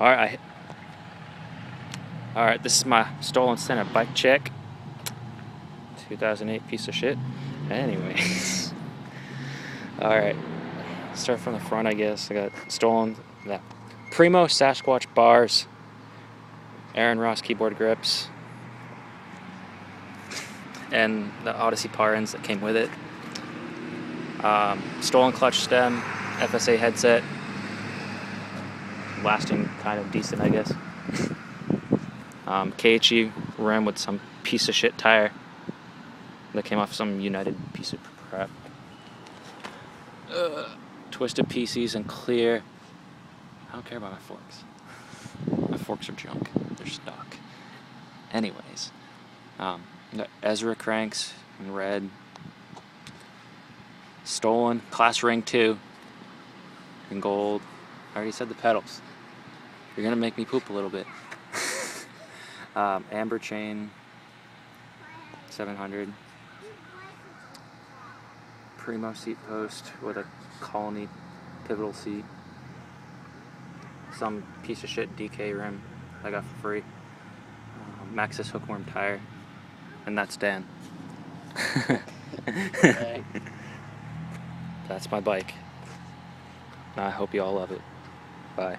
Alright, alright, this is my stolen Senna bike check. 2008 piece of shit. Anyways. Alright. Start from the front, I guess. I got stolen the Primo Sasquatch bars. Aaron Ross keyboard grips. And the Odyssey power ends that came with it. Stolen clutch stem, FSA headset. Lasting kind of decent, I guess. KHE rim with some piece of shit tire that came off some United piece of crap. Twisted PCs and clear. I don't care about my forks. My forks are junk. They're stock. Anyways, the Ezra cranks in red. Stolen Class Ring 2 in gold. I already said the pedals. You're gonna make me poop a little bit. Amber chain 700. Primo seat post with a Colony pivotal seat. Some piece of shit DK rim I got for free. Maxxis hookworm tire. And that's Dan. That's my bike. I hope you all love it. Bye.